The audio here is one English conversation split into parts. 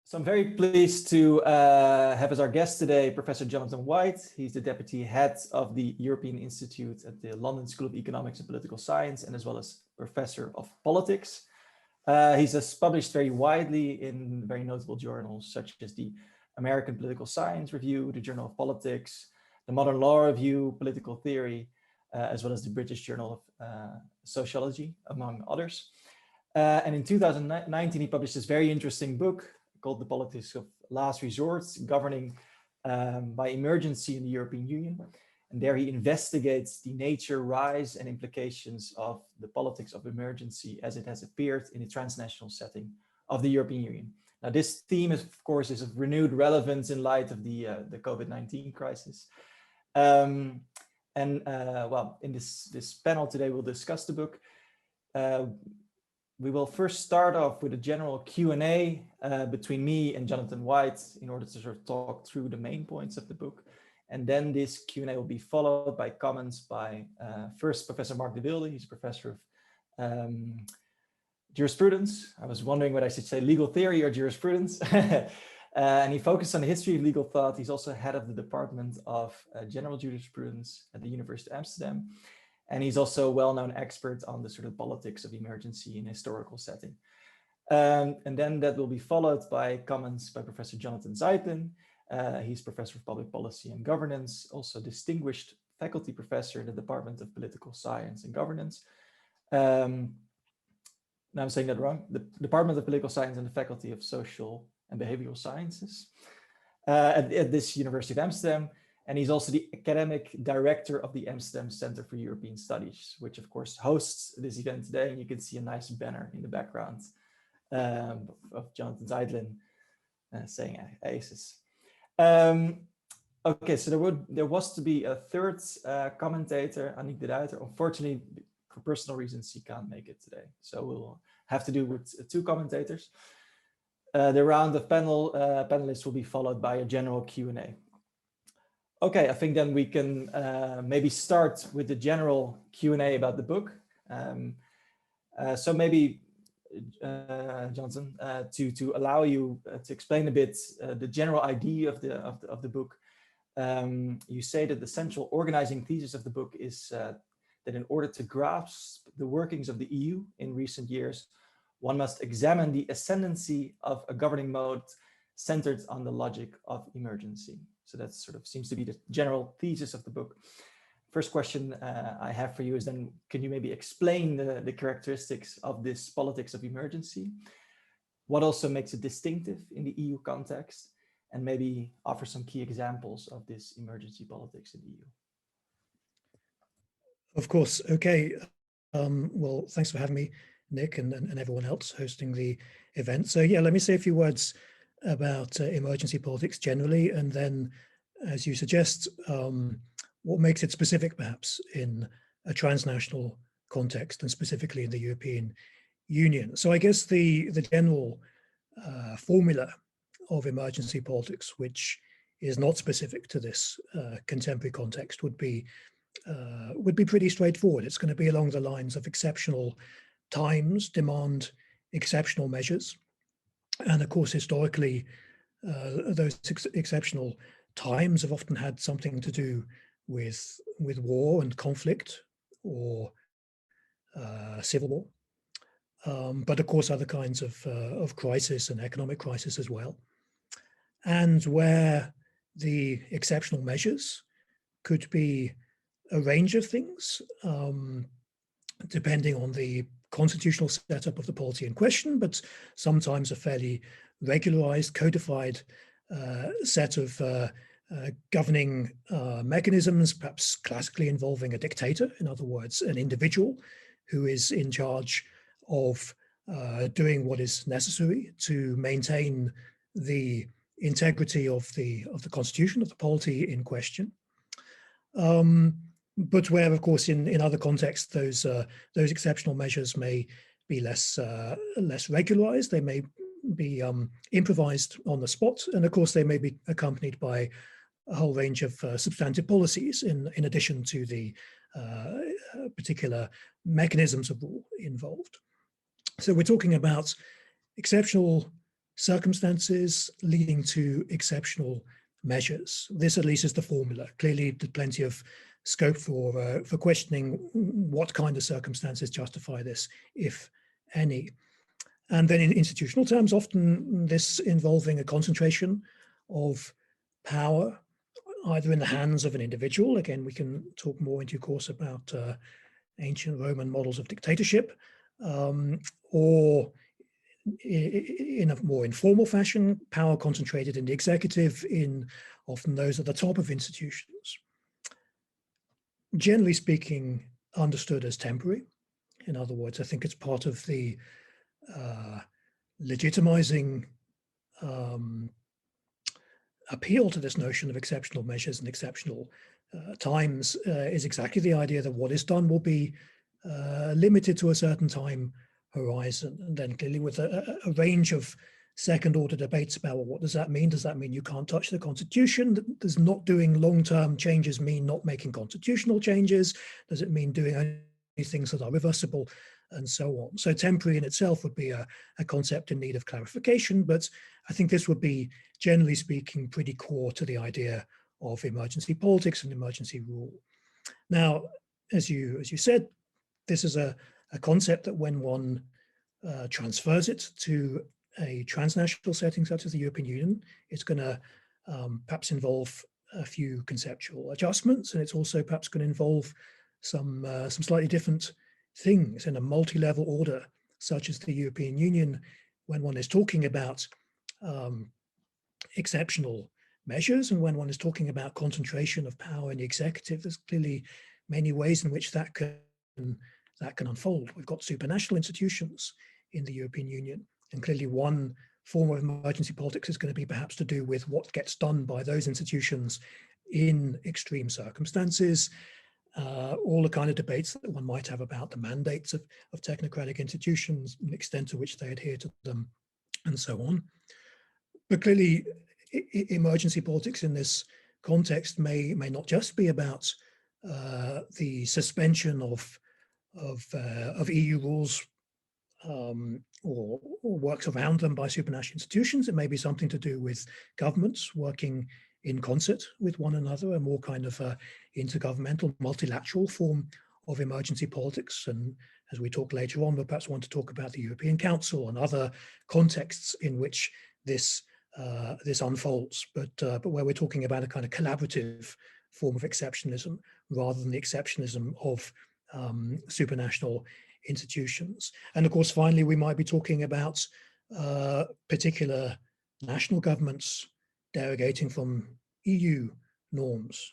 So I'm very pleased to have as our guest today Professor Jonathan White. He's the Deputy Head of the European Institute at the London School of Economics and Political Science, and as well as Professor of Politics. He's published very widely in very notable journals such as the American Political Science Review, the Journal of Politics, the Modern Law Review, Political Theory, as well as the British Journal of Sociology, among others. And in 2019, he published this very interesting book called The Politics of Last Resort, governing by emergency in the European Union. And there he investigates the nature, rise, and implications of the politics of emergency as it has appeared in the transnational setting of the European Union. Now, this theme, of course, is of renewed relevance in light of the COVID-19 crisis. Well, in this panel today, we'll discuss the book. We will first start off with a general Q&A between me and Jonathan White in order to sort of talk through the main points of the book. And then this Q&A will be followed by comments by first Professor Mark de Wilde. He's a professor of jurisprudence. I was wondering whether I should say legal theory or jurisprudence. And he focused on the history of legal thought. He's also head of the Department of General Jurisprudence at the University of Amsterdam. And he's also a well-known expert on the sort of politics of emergency in a historical setting. And then that will be followed by comments by Professor Jonathan Zeitlin. He's professor of public policy and governance, also distinguished faculty professor in the Department of Political Science and Governance. Now I'm saying that wrong. The Department of Political Science and the Faculty of Social and Behavioral Sciences at this University of Amsterdam. And he's also the academic director of the Amsterdam Center for European Studies, which of course hosts this event today. And you can see a nice banner in the background of Jonathan Zeitlin saying ACES. Okay, so there was to be a third commentator, Annick de Ruiter. Unfortunately, for personal reasons, he can't make it today. So we'll have to do with two commentators. The round of panelists will be followed by a general Q&A. Okay, I think then we can maybe start with the general Q&A about the book. So maybe, Johnson, to allow you to explain a bit the general idea of the book. You say that the central organizing thesis of the book is that in order to grasp the workings of the EU in recent years, one must examine the ascendancy of a governing mode centered on the logic of emergency. So that sort of seems to be the general thesis of the book. First question I have for you is then, can you maybe explain the characteristics of this politics of emergency? What also makes it distinctive in the EU context? And maybe offer some key examples of this emergency politics in the EU. Of course. Okay. Well, thanks for having me, Nick, and everyone else hosting the event. So yeah, let me say a few words about emergency politics generally, and then, as you suggest, what makes it specific perhaps in a transnational context and specifically in the European Union. So I guess the general formula of emergency politics, which is not specific to this contemporary context, would be pretty straightforward. It's going to be along the lines of exceptional times demand exceptional measures. And of course, historically, those exceptional times have often had something to do with war and conflict or civil war, but of course other kinds of crisis and economic crisis as well. And where the exceptional measures could be a range of things, depending on the constitutional setup of the polity in question, but sometimes a fairly regularized, codified set of governing mechanisms, perhaps classically involving a dictator, in other words, an individual who is in charge of doing what is necessary to maintain the integrity of the constitution, of the polity in question. But where, of course, in other contexts, those exceptional measures may be less regularized. They may be improvised on the spot, and of course, they may be accompanied by a whole range of substantive policies in addition to the particular mechanisms of rule involved. So we're talking about exceptional circumstances leading to exceptional measures. This at least is the formula. Clearly, there's plenty of scope for questioning what kind of circumstances justify this, if any. And then in institutional terms, often this involving a concentration of power, either in the hands of an individual. Again, we can talk more in due course about ancient Roman models of dictatorship, or in a more informal fashion, power concentrated in the executive, in often those at the top of institutions. Generally speaking, understood as temporary. In other words, I think it's part of the legitimizing appeal to this notion of exceptional measures and exceptional times is exactly the idea that what is done will be limited to a certain time horizon. And then clearly with a range of second order debates about, well, what does that mean? Does that mean you can't touch the constitution? Does not doing long-term changes mean not making constitutional changes? Does it mean doing only things that are reversible? And so on. So temporary in itself would be a concept in need of clarification, but I think this would be, generally speaking, pretty core to the idea of emergency politics and emergency rule. Now, as you said, this is a concept that when one transfers it to a transnational setting such as the European Union, it's going to perhaps involve a few conceptual adjustments, and it's also perhaps going to involve some slightly different things in a multi-level order, such as the European Union. When one is talking about exceptional measures and when one is talking about concentration of power in the executive, there's clearly many ways in which that can unfold. We've got supranational institutions in the European Union, and clearly one form of emergency politics is going to be perhaps to do with what gets done by those institutions in extreme circumstances. All the kind of debates that one might have about the mandates of technocratic institutions, the extent to which they adhere to them, and so on. But clearly, emergency politics in this context may not just be about the suspension of EU rules or works around them by supranational institutions. It may be something to do with governments working in concert with one another, a more kind of intergovernmental, multilateral form of emergency politics. And as we talk later on, we'll perhaps want to talk about the European Council and other contexts in which this unfolds, but where we're talking about a kind of collaborative form of exceptionalism rather than the exceptionalism of supranational institutions. And of course, finally, we might be talking about particular national governments derogating from EU norms,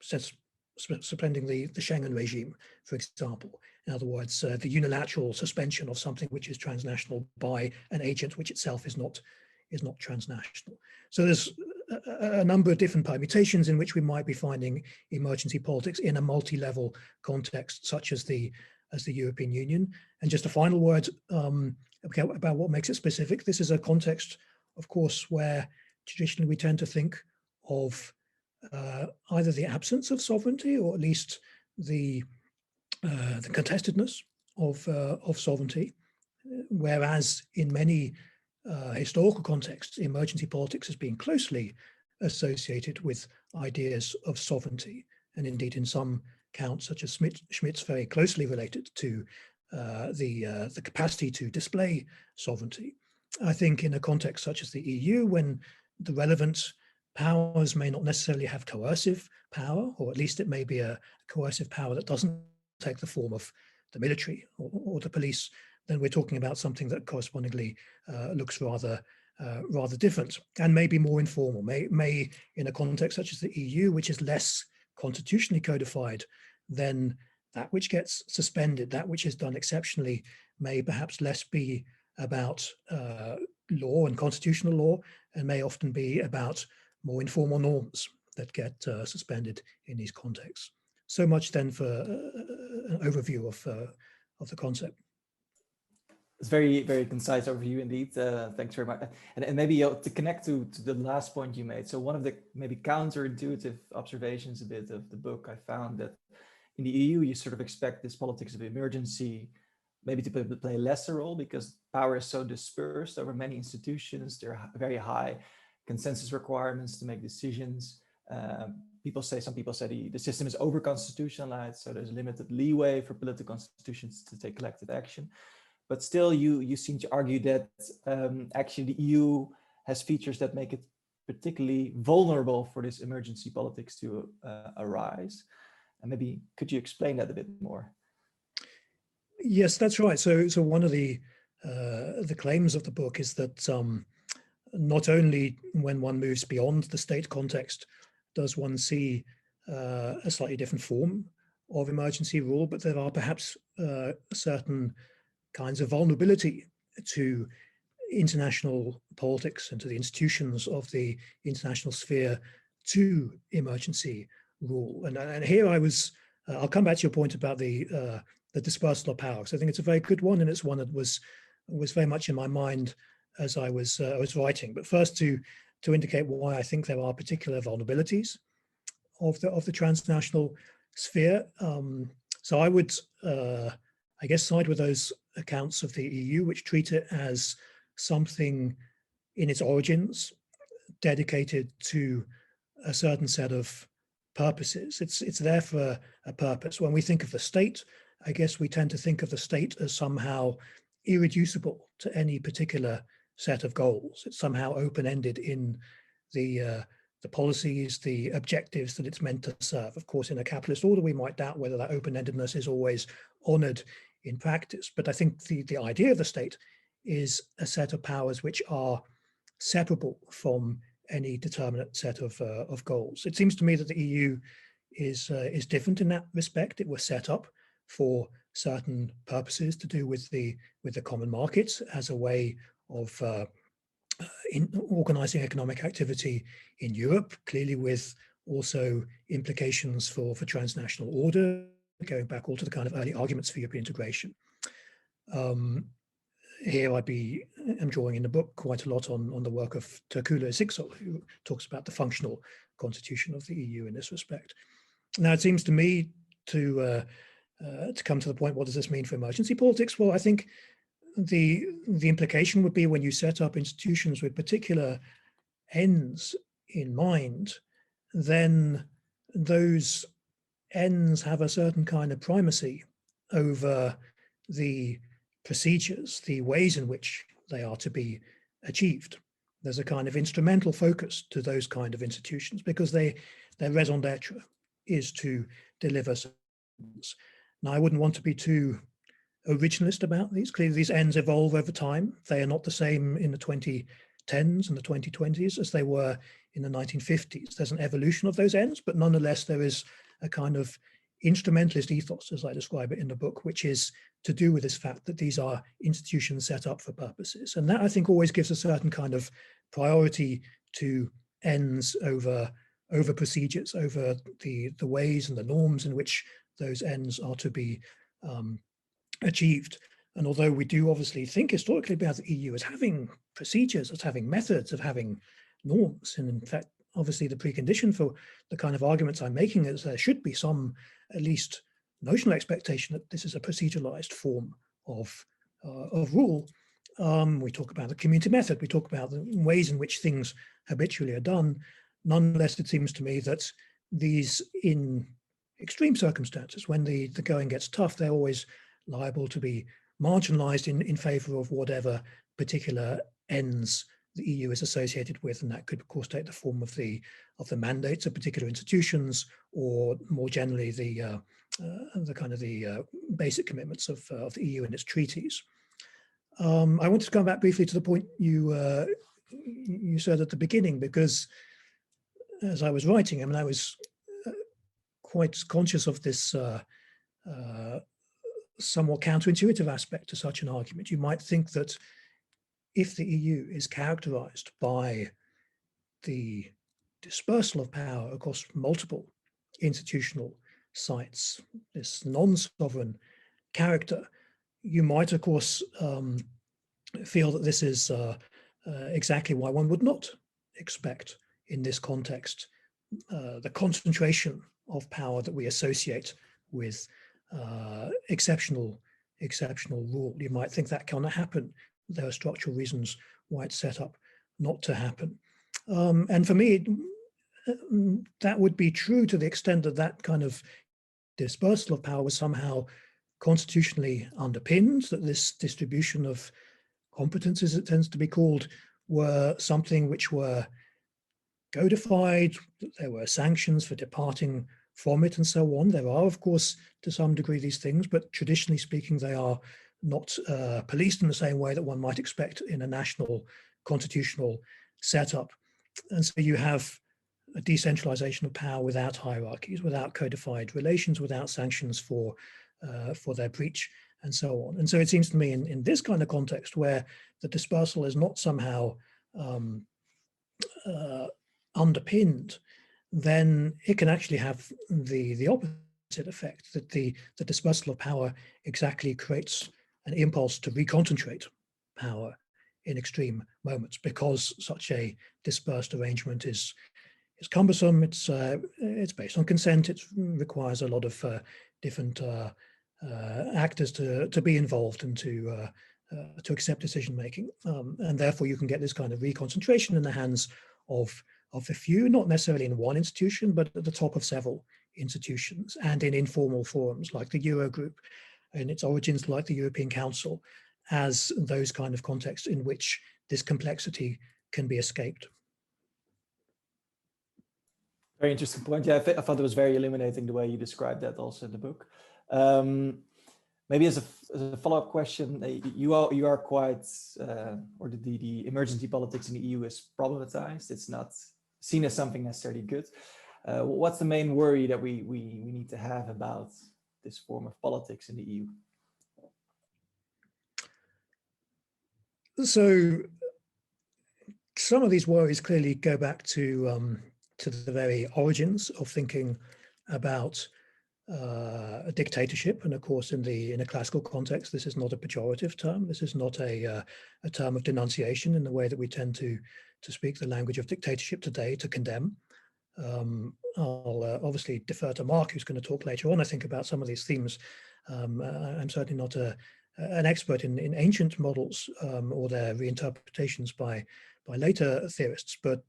suspending the Schengen regime, for example. In other words, the unilateral suspension of something which is transnational by an agent which itself is not transnational. So there's a number of different permutations in which we might be finding emergency politics in a multi-level context, such as the European Union. And just a final word about what makes it specific. This is a context, of course, where traditionally we tend to think of either the absence of sovereignty or at least the contestedness of sovereignty, whereas in many historical contexts, emergency politics has been closely associated with ideas of sovereignty, and indeed in some counts, such as Schmidt's, very closely related to the capacity to display sovereignty. I think in a context such as the EU, when the relevant powers may not necessarily have coercive power, or at least it may be a coercive power that doesn't take the form of the military or the police, then we're talking about something that correspondingly looks rather different and maybe more informal, may in a context such as the EU, which is less constitutionally codified, then that which gets suspended, that which is done exceptionally, may perhaps less be about law and constitutional law, and may often be about more informal norms that get suspended in these contexts. So much then for an overview of the concept. It's very, very concise overview indeed. Thanks very much. And maybe to connect to the last point you made. So one of the maybe counterintuitive observations a bit of the book, I found that in the EU, you sort of expect this politics of emergency maybe to play a lesser role because power is so dispersed over many institutions. There are very high consensus requirements to make decisions. Some people say the system is over-constitutionalized, so there's limited leeway for political institutions to take collective action. But still, you seem to argue that actually the EU has features that make it particularly vulnerable for this emergency politics to arise. And maybe could you explain that a bit more? Yes, that's right. So one of the claims of the book is that not only when one moves beyond the state context does one see a slightly different form of emergency rule, but there are perhaps certain kinds of vulnerability to international politics and to the institutions of the international sphere to emergency rule. And here I'll come back to your point about the dispersal of power, because I think it's a very good one, and it's one that was very much in my mind as I was writing. But first, to indicate why I think there are particular vulnerabilities of the transnational sphere. So I would, I guess, side with those accounts of the EU which treat it as something in its origins dedicated to a certain set of purposes. It's there for a purpose. When we think of the state, I guess we tend to think of the state as somehow irreducible to any particular set of goals. It's somehow open-ended in the policies, the objectives that it's meant to serve. Of course, in a capitalist order, we might doubt whether that open-endedness is always honored in practice. But I think the idea of the state is a set of powers which are separable from any determinate set of goals. It seems to me that the EU is different in that respect. It was set up for certain purposes to do with the common market as a way of in organizing economic activity in Europe, clearly with also implications for transnational order, going back all to the kind of early arguments for European integration. Here I'm drawing in the book quite a lot on the work of Turkula Isiksel, who talks about the functional constitution of the EU in this respect. Now, it seems to me to come to the point, what does this mean for emergency politics? Well, I think the implication would be when you set up institutions with particular ends in mind, then those ends have a certain kind of primacy over the procedures, the ways in which they are to be achieved. There's a kind of instrumental focus to those kind of institutions because their raison d'etre is to deliver services. Now, I wouldn't want to be too originalist about these. Clearly, these ends evolve over time. They are not the same in the 2010s and the 2020s as they were in the 1950s. There's an evolution of those ends, but nonetheless, there is a kind of instrumentalist ethos, as I describe it in the book, which is to do with this fact that these are institutions set up for purposes. And that, I think, always gives a certain kind of priority to ends over procedures, over the ways and the norms in which those ends are to be achieved. And although we do obviously think historically about the EU as having procedures, as having methods, of having norms, and in fact, obviously the precondition for the kind of arguments I'm making is there should be some, at least notional expectation that this is a proceduralized form of rule. We talk about the community method, we talk about the ways in which things habitually are done. Nonetheless, it seems to me that these, in extreme circumstances, when the going gets tough, they're always liable to be marginalized in favor of whatever particular ends the EU is associated with, and that could, of course, take the form of the mandates of particular institutions, or more generally the kind of the basic commitments of the EU and its treaties. I wanted to come back briefly to the point you said at the beginning, because as I was writing, I mean, I was quite conscious of this somewhat counterintuitive aspect to such an argument. You might think that if the EU is characterized by the dispersal of power across multiple institutional sites, this non-sovereign character, you might, of course, feel that this is exactly why one would not expect in this context the concentration of power that we associate with exceptional exceptional rule. You might think that cannot happen. There are structural reasons why it's set up not to happen. And for me, that would be true to the extent that that kind of dispersal of power was somehow constitutionally underpinned, that this distribution of competence, as it tends to be called, were something which were codified, that there were sanctions for departing from it and so on. There are, of course, to some degree these things, but traditionally speaking, they are not policed in the same way that one might expect in a national constitutional setup. And so you have a decentralization of power without hierarchies, without codified relations, without sanctions for their breach, and so on. And so it seems to me in this kind of context where the dispersal is not somehow underpinned, then it can actually have the opposite effect, that the dispersal of power exactly creates an impulse to reconcentrate power in extreme moments, because such a dispersed arrangement is cumbersome. It's based on consent. It requires a lot of different actors to be involved and to accept decision making, and therefore you can get this kind of reconcentration in the hands of the few, not necessarily in one institution, but at the top of several institutions and in informal forums like the Eurogroup, and its origins like the European Council, as those kind of contexts in which this complexity can be escaped. Very interesting point. Yeah, I thought it was very illuminating the way you described that also in the book. Maybe as a follow-up question, you are quite, or the emergency politics in the EU is problematized. It's not seen as something necessarily good. What's the main worry that we need to have about this form of politics in the EU? So some of these worries clearly go back to the very origins of thinking about a dictatorship. And of course, in a classical context, this is not a pejorative term. This is not a term of denunciation in the way that we tend to speak the language of dictatorship today, to condemn. I'll obviously defer to Mark, who's going to talk later on, I think, about some of these themes. I'm certainly not an expert in ancient models or their reinterpretations by later theorists, but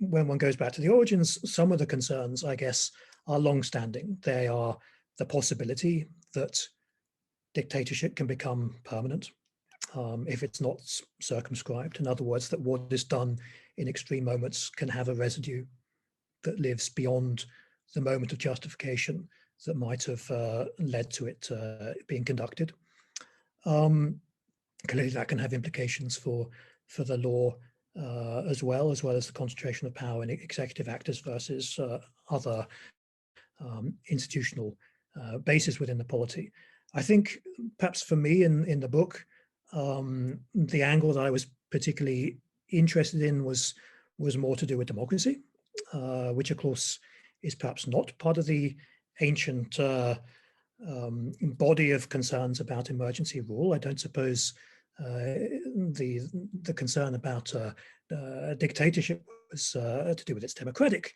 when one goes back to the origins, some of the concerns, I guess, are long-standing. They are the possibility that dictatorship can become permanent if it's not circumscribed. In other words, that what is done in extreme moments can have a residue that lives beyond the moment of justification that might have led to it being conducted. Clearly, that can have implications for the law as well as the concentration of power in executive actors versus other institutional bases within the polity. I think perhaps for me in the book, the angle that I was particularly interested in was more to do with democracy, which of course is perhaps not part of the ancient body of concerns about emergency rule. I don't suppose the concern about dictatorship was to do with its democratic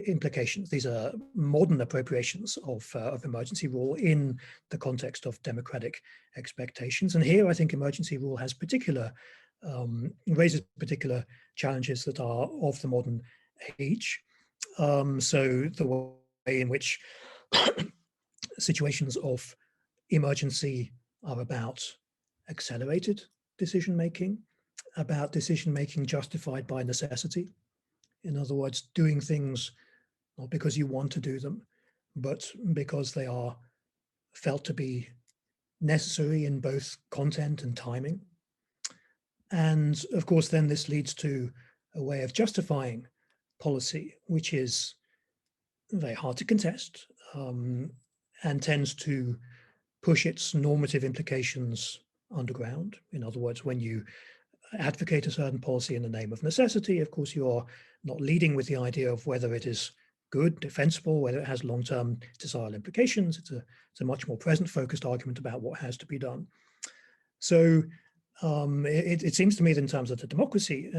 implications. These are modern appropriations of emergency rule in the context of democratic expectations. And here I think emergency rule has raises particular challenges that are of the modern age. So the way in which situations of emergency are about accelerated decision-making, about decision-making justified by necessity. In other words, doing things not because you want to do them, but because they are felt to be necessary in both content and timing. And of course, then this leads to a way of justifying policy, which is very hard to contest and tends to push its normative implications underground. In other words, when you advocate a certain policy in the name of necessity, of course, you are not leading with the idea of whether it is good, defensible, whether it has long-term desirable implications. It's a much more present-focused argument about what has to be done. So it seems to me that in terms of the democracy,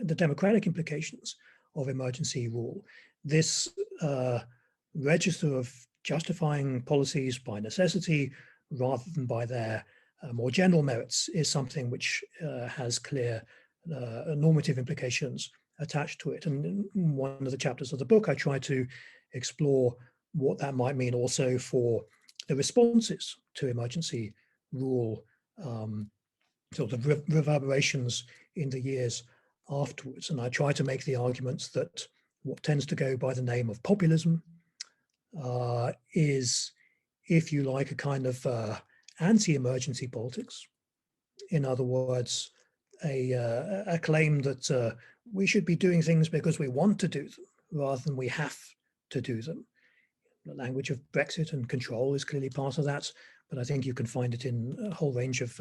the democratic implications of emergency rule, this register of justifying policies by necessity rather than by their more general merits is something which has clear normative implications attached to it. And in one of the chapters of the book, I try to explore what that might mean also for the responses to emergency rule, sort of reverberations in the years afterwards. And I try to make the arguments that what tends to go by the name of populism is, if you like, a kind of anti-emergency politics. In other words, a claim that we should be doing things because we want to do them rather than we have to do them. The language of Brexit and control is clearly part of that, but I think you can find it in a whole range of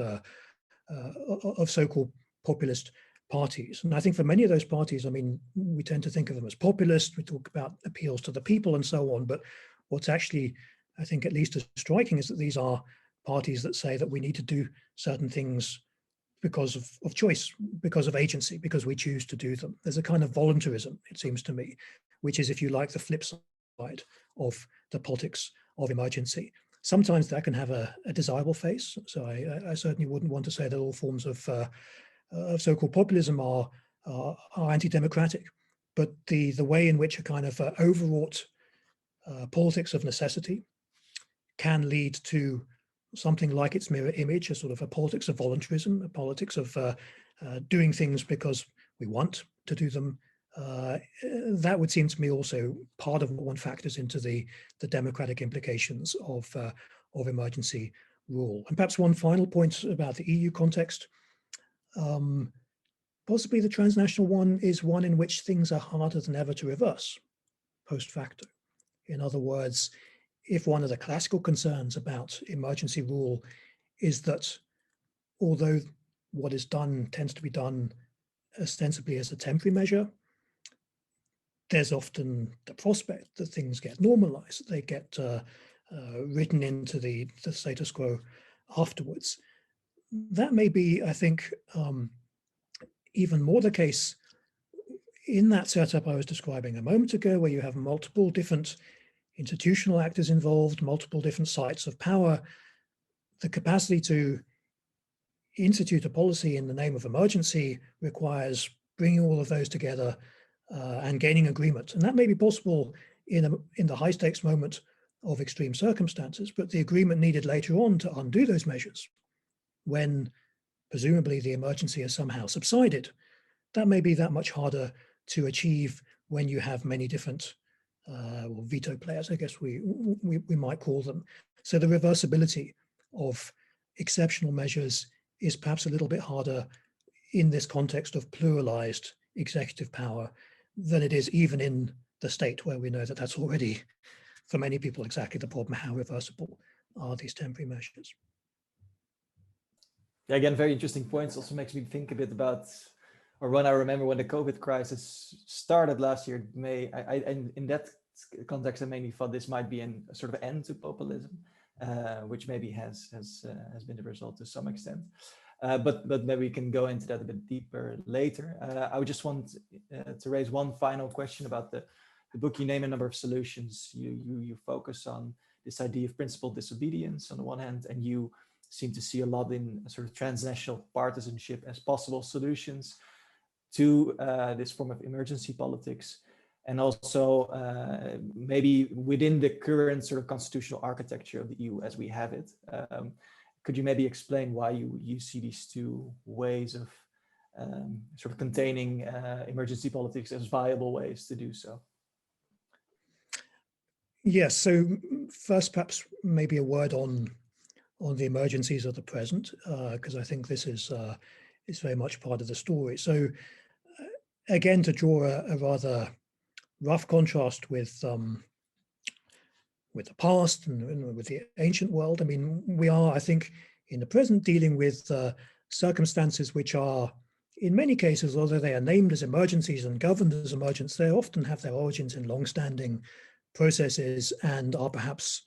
so-called populist parties. And I think for many of those parties, I mean, we tend to think of them as populist, we talk about appeals to the people and so on, but what's actually, I think, at least as striking is that these are parties that say that we need to do certain things because of choice, because of agency, because we choose to do them. There's a kind of voluntarism, it seems to me, which is, if you like, the flip side of the politics of emergency. Sometimes that can have a desirable face. So I certainly wouldn't want to say that all forms of so-called populism are anti-democratic, but the way in which a kind of overwrought politics of necessity can lead to something like its mirror image, a sort of a politics of voluntarism, a politics of doing things because we want to do them. That would seem to me also part of what one factors into the democratic implications of emergency rule. And perhaps one final point about the EU context. Possibly the transnational one is one in which things are harder than ever to reverse post facto. In other words, if one of the classical concerns about emergency rule is that although what is done tends to be done ostensibly as a temporary measure, there's often the prospect that things get normalized, they get written into the status quo afterwards. That may be, I think, even more the case in that setup I was describing a moment ago, where you have multiple different institutional actors involved, multiple different sites of power. The capacity to institute a policy in the name of emergency requires bringing all of those together and gaining agreement. And that may be possible in the high stakes moment of extreme circumstances, but the agreement needed later on to undo those measures, when presumably the emergency has somehow subsided, that may be that much harder to achieve when you have many different veto players, I guess we might call them. So the reversibility of exceptional measures is perhaps a little bit harder in this context of pluralized executive power than it is even in the state, where we know that that's already, for many people, exactly the problem. How reversible are these temporary measures? Yeah, again, very interesting points. Also makes me think a bit about, or when I remember when the COVID crisis started last year, in that context, I mainly thought this might be a sort of end to populism, which maybe has been the result to some extent. But maybe we can go into that a bit deeper later. I would just want to raise one final question about the book. You name a number of solutions. You focus on this idea of principled disobedience on the one hand, and you seem to see a lot in sort of transnational partisanship as possible solutions to this form of emergency politics. And also maybe within the current sort of constitutional architecture of the EU as we have it. Could you maybe explain why you see these two ways of sort of containing emergency politics as viable ways to do so? Yes, so first perhaps maybe a word on the emergencies of the present, because I think this is very much part of the story. So again, to draw a rather rough contrast with the past and with the ancient world, I mean, we are, I think, in the present dealing with circumstances which are, in many cases, although they are named as emergencies and governed as emergencies, they often have their origins in long-standing processes and are perhaps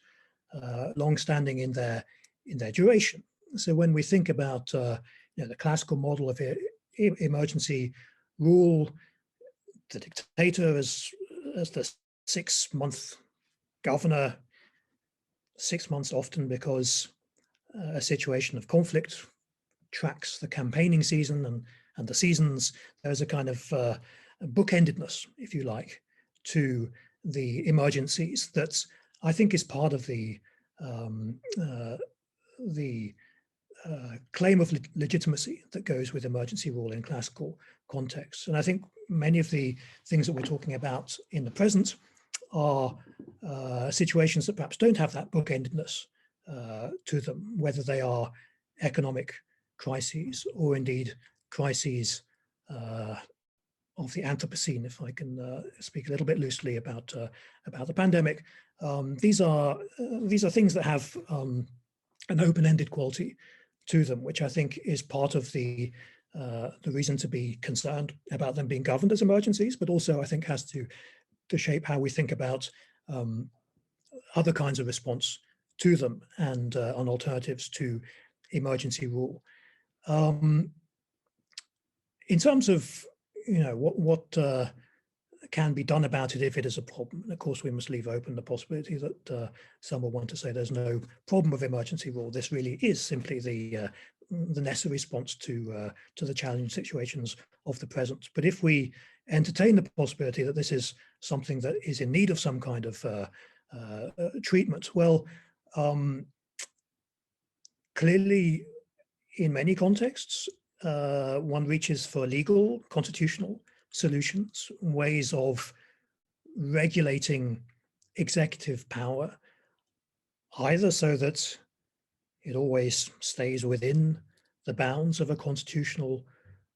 long-standing in their duration. So when we think about the classical model of emergency rule, the dictator as the 6-month governor, 6 months often because a situation of conflict tracks the campaigning season and the seasons, there's a kind of bookendedness, if you like, to the emergencies that I think is part of the claim of legitimacy that goes with emergency rule in classical contexts. And I think many of the things that we're talking about in the present are situations that perhaps don't have that bookendedness to them, whether they are economic crises or indeed crises of the Anthropocene, if I can speak a little bit loosely about the pandemic. These are things that have an open-ended quality to them, which I think is part of the reason to be concerned about them being governed as emergencies, but also I think has to shape how we think about other kinds of response to them and on alternatives to emergency rule. In terms of what can be done about it if it is a problem, and of course we must leave open the possibility that some will want to say there's no problem with emergency rule. This really is simply the necessary response to the challenging situations of the present. But if we entertain the possibility that this is something that is in need of some kind of treatment, well, clearly in many contexts, one reaches for legal, constitutional solutions, ways of regulating executive power, either so that it always stays within the bounds of a constitutional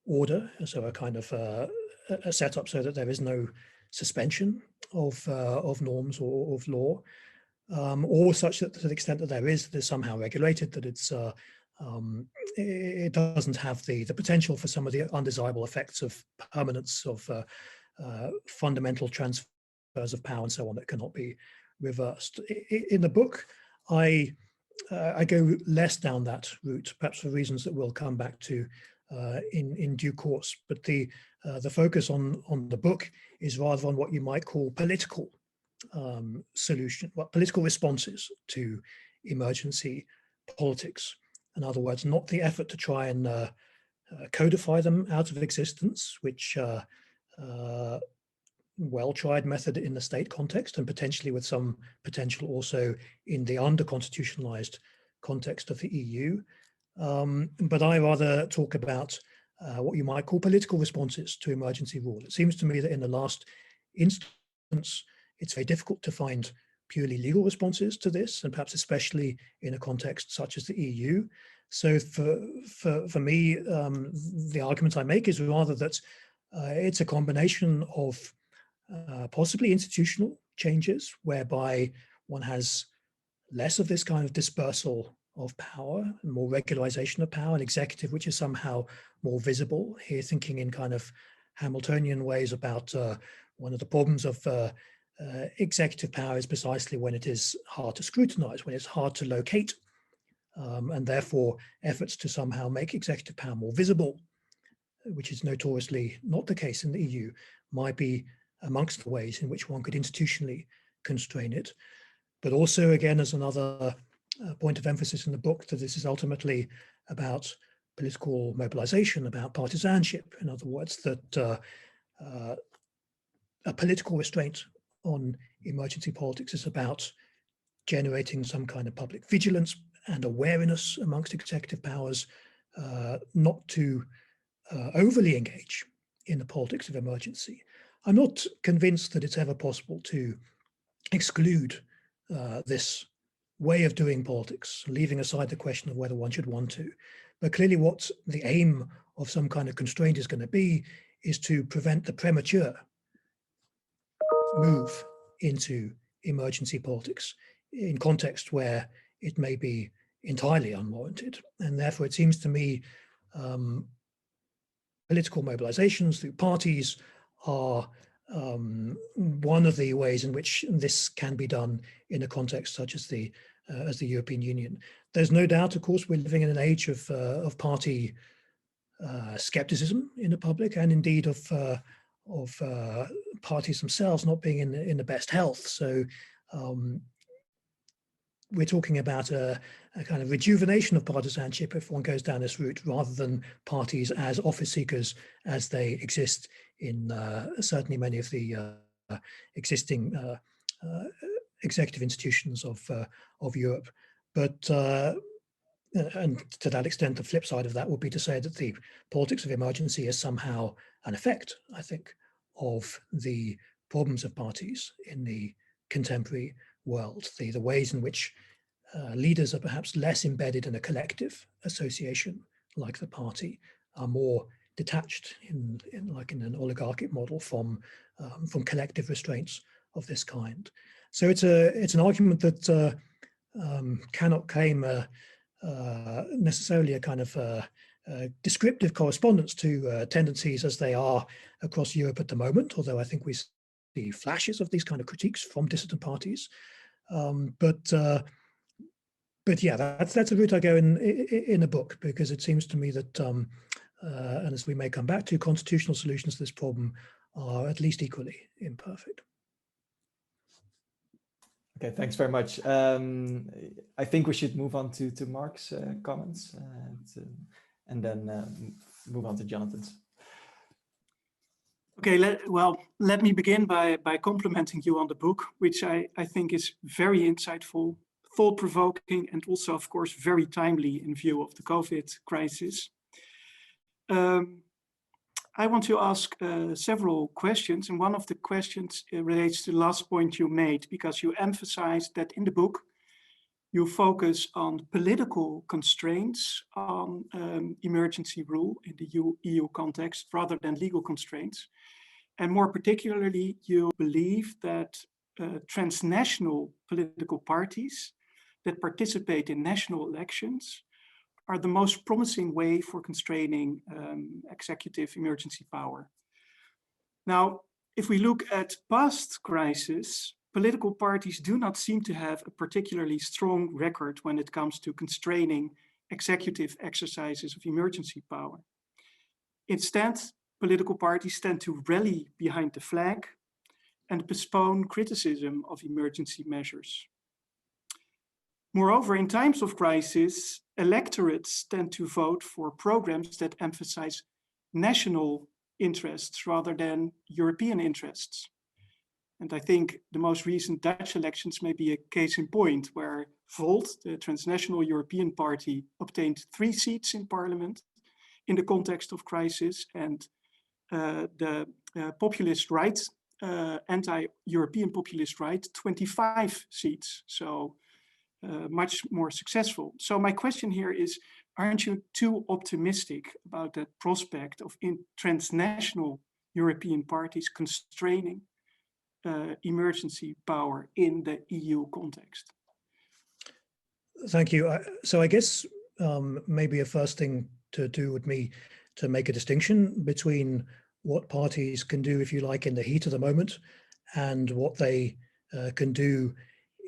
order, so a kind of a setup so that there is no suspension of norms or of law, or such that to the extent that there is, there's somehow regulated, that it's it doesn't have the potential for some of the undesirable effects of permanence of fundamental transfers of power and so on that cannot be reversed. In the book, I go less down that route, perhaps for reasons that we'll come back to in due course. But the focus on the book is rather on what you might call political political responses to emergency politics. In other words, not the effort to try and codify them out of existence, which well-tried method in the state context and potentially with some potential also in the under-constitutionalized context of the EU. But I rather talk about what you might call political responses to emergency rule. It seems to me that in the last instance, it's very difficult to find purely legal responses to this, and perhaps especially in a context such as the EU. So for me, the argument I make is rather that it's a combination of possibly institutional changes, whereby one has less of this kind of dispersal of power, and more regularization of power, an executive which is somehow more visible. Here, thinking in kind of Hamiltonian ways about one of the problems of executive power is precisely when it is hard to scrutinize, when it's hard to locate, and therefore efforts to somehow make executive power more visible, which is notoriously not the case in the EU, might be amongst the ways in which one could institutionally constrain it. But also, again, as another point of emphasis in the book, that this is ultimately about political mobilization, about partisanship. In other words, that a political restraint on emergency politics is about generating some kind of public vigilance and awareness amongst executive powers, not to overly engage in the politics of emergency. I'm not convinced that it's ever possible to exclude this way of doing politics, leaving aside the question of whether one should want to. But clearly what the aim of some kind of constraint is going to be is to prevent the premature move into emergency politics in context where it may be entirely unwarranted. And therefore, it seems to me political mobilizations through parties are one of the ways in which this can be done in a context such as the European Union. There's no doubt, of course, we're living in an age of party skepticism in the public, and indeed of parties themselves not being in the best health. So we're talking about a kind of rejuvenation of partisanship if one goes down this route, rather than parties as office seekers as they exist in certainly many of the existing executive institutions of Europe. But and to that extent, the flip side of that would be to say that the politics of emergency is somehow an effect, I think, of the problems of parties in the contemporary world, the ways in which leaders are perhaps less embedded in a collective association like the party, are more detached in an oligarchic model from collective restraints of this kind. So it's an argument that cannot claim necessarily a kind of descriptive correspondence to tendencies as they are across Europe at the moment, although I think we see flashes of these kind of critiques from dissident parties. But yeah, that's a route I go in a book, because it seems to me that, and as we may come back to, constitutional solutions to this problem are at least equally imperfect. Okay, thanks very much. I think we should move on to Mark's comments and then move on to Jonathan's. Okay, let me begin by complimenting you on the book, which I think is very insightful, thought-provoking, and also, of course, very timely in view of the COVID crisis. I want to ask several questions, and one of the questions relates to the last point you made, because you emphasized that in the book you focus on political constraints on emergency rule in the EU context rather than legal constraints. And more particularly, you believe that transnational political parties that participate in national elections are the most promising way for constraining executive emergency power. Now, if we look at past crises, political parties do not seem to have a particularly strong record when it comes to constraining executive exercises of emergency power. Instead, political parties tend to rally behind the flag and postpone criticism of emergency measures. Moreover, in times of crisis, electorates tend to vote for programs that emphasize national interests rather than European interests. And I think the most recent Dutch elections may be a case in point, where Volt, the transnational European party, obtained 3 seats in parliament in the context of crisis, and the populist right, anti-European populist right, 25 seats. So much more successful. So my question here is, aren't you too optimistic about the prospect of transnational European parties constraining emergency power in the EU context? Thank you. So I guess maybe a first thing to do would be to make a distinction between what parties can do, if you like, in the heat of the moment, and what they can do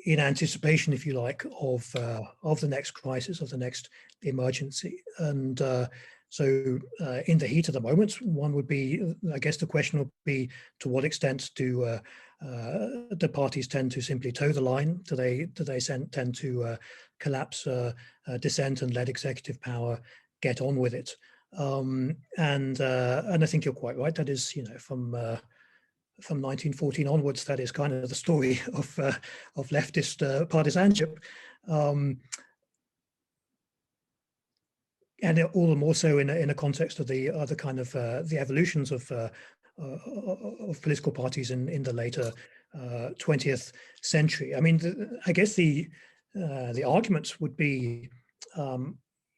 in anticipation, if you like, of the next crisis, of the next emergency. And so in the heat of the moment, one would be, I guess the question would be, to what extent do the parties tend to simply toe the line? Do they tend to collapse dissent and let executive power get on with it? And I think you're quite right. That is, from 1914 onwards, that is kind of the story of leftist partisanship, and all the more so in a context of the other kind of the evolutions of political parties in the later 20th century. I mean, I guess the arguments would be,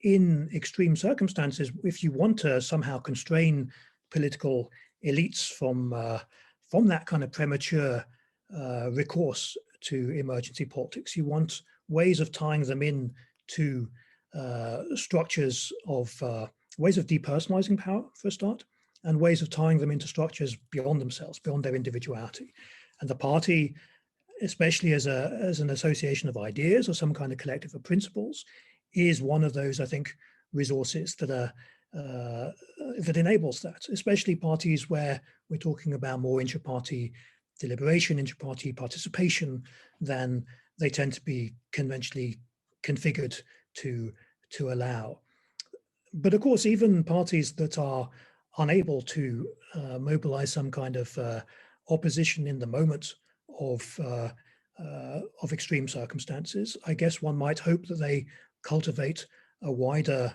in extreme circumstances, if you want to somehow constrain political elites from that kind of premature recourse to emergency politics, you want ways of tying them in to structures of ways of depersonalizing power, for a start, and ways of tying them into structures beyond themselves, beyond their individuality. And the party, especially as an association of ideas or some kind of collective of principles, is one of those, I think, resources that enables that, especially parties where we're talking about more intra-party deliberation, intra-party participation than they tend to be conventionally configured to allow. But of course, even parties that are unable to mobilize some kind of opposition in the moment of extreme circumstances, I guess one might hope that they cultivate a wider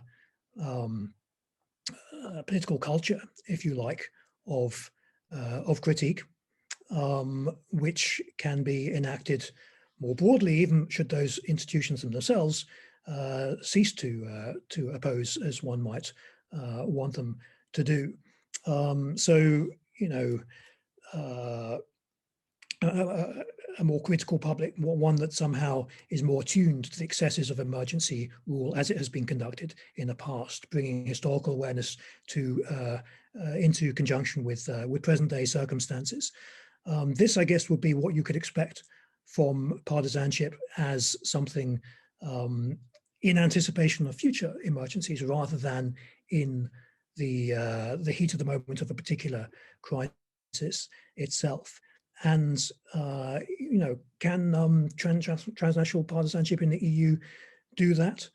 political culture, if you like, of critique, which can be enacted more broadly, even should those institutions themselves cease to oppose, as one might want them to do. So, you know, a more critical public, one that somehow is more attuned to the excesses of emergency rule as it has been conducted in the past, bringing historical awareness to into conjunction with present day circumstances. This, I guess, would be what you could expect from partisanship as something in anticipation of future emergencies, rather than in the heat of the moment of a particular crisis itself. And you know, can transnational partisanship in the EU do that?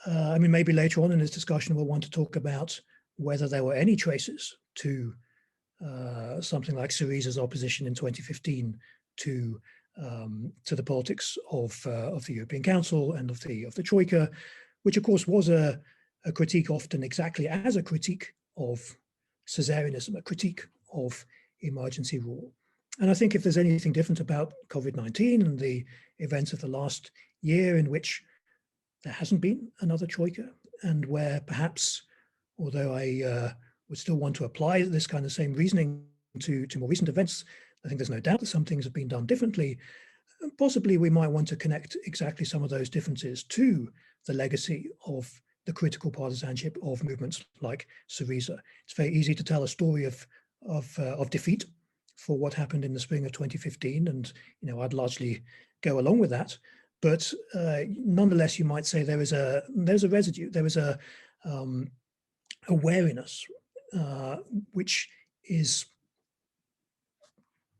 I mean, maybe later on in this discussion we'll want to talk about whether there were any traces to something like Syriza's opposition in 2015 to the politics of the European Council and of the Troika, which of course was a critique, often exactly as a critique of Caesareanism, a critique of emergency rule. And I think if there's anything different about COVID-19 and the events of the last year, in which there hasn't been another Troika, and where perhaps, although I would still want to apply this kind of same reasoning to more recent events, I think there's no doubt that some things have been done differently. Possibly we might want to connect exactly some of those differences to the legacy of the critical partisanship of movements like Syriza. It's very easy to tell a story of defeat for what happened in the spring of 2015, and you know, I'd largely go along with that. But nonetheless, you might say there's a residue, there is a wariness which is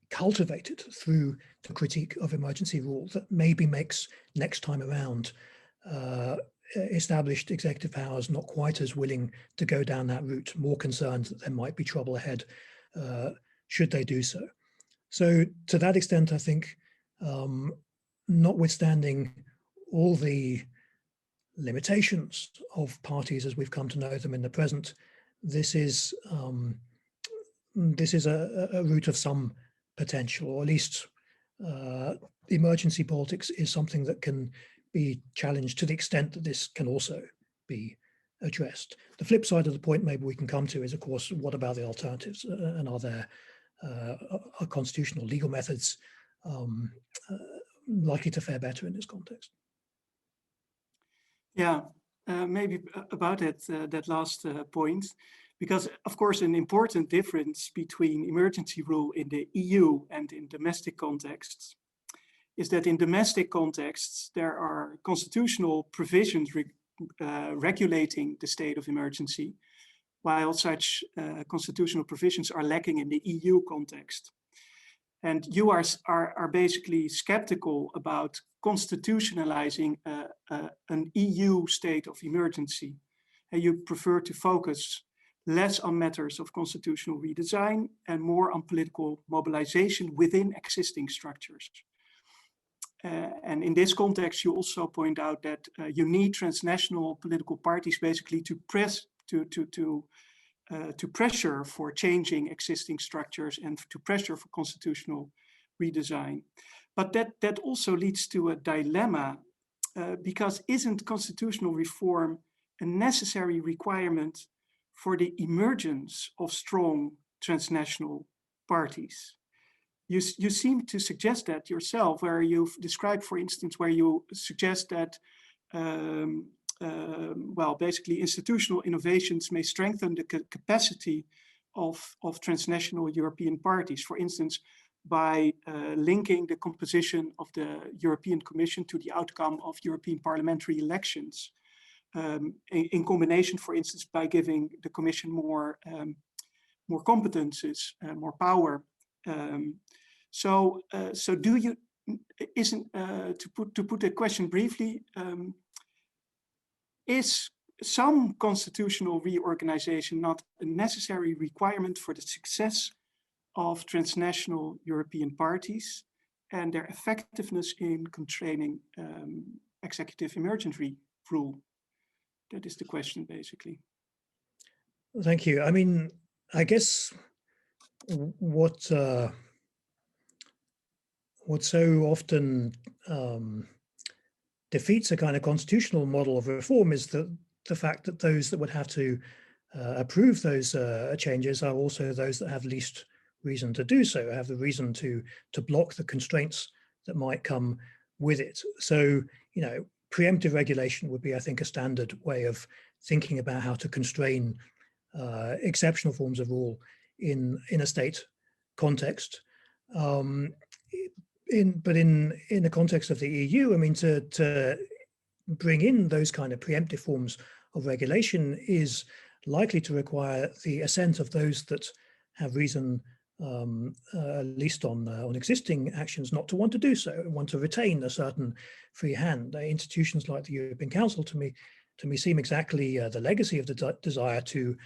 cultivated through the critique of emergency rule that maybe makes next time around established executive powers not quite as willing to go down that route, more concerned that there might be trouble ahead should they do so. So to that extent, I think, notwithstanding all the limitations of parties as we've come to know them in the present, this is a route of some potential, or at least emergency politics is something that can be challenged to the extent that this can also be addressed. The flip side of the point maybe we can come to is, of course, what about the alternatives, and are there constitutional legal methods likely to fare better in this context? Yeah, maybe about that last point, because of course an important difference between emergency rule in the EU and in domestic contexts is that in domestic contexts there are constitutional provisions regulating the state of emergency, while such constitutional provisions are lacking in the EU context. And you are basically skeptical about constitutionalizing an EU state of emergency. And you prefer to focus less on matters of constitutional redesign and more on political mobilization within existing structures. And in this context, you also point out that you need transnational political parties basically to pressure for changing existing structures and to pressure for constitutional redesign. But that also leads to a dilemma, because isn't constitutional reform a necessary requirement for the emergence of strong transnational parties? You seem to suggest that yourself, where you've described, for instance, where you suggest that well, basically institutional innovations may strengthen the capacity of transnational European parties, for instance, by linking the composition of the European Commission to the outcome of European parliamentary elections, in combination, for instance, by giving the Commission more competences, more power. So do isn't, to put the question briefly, is some constitutional reorganization not a necessary requirement for the success of transnational European parties and their effectiveness in constraining executive emergency rule? That is the question, basically. Thank you. I mean, I guess what so often defeats a kind of constitutional model of reform is the fact that those that would have to approve those changes are also those that have least reason to do so, have the reason to block the constraints that might come with it. So, you know, preemptive regulation would be, I think, a standard way of thinking about how to constrain exceptional forms of rule in a state context. But in the context of the EU, I mean, to bring in those kind of preemptive forms of regulation is likely to require the assent of those that have reason, at least on existing actions, not to want to do so, want to retain a certain free hand. Institutions like the European Council, to me seem exactly the legacy of the desire to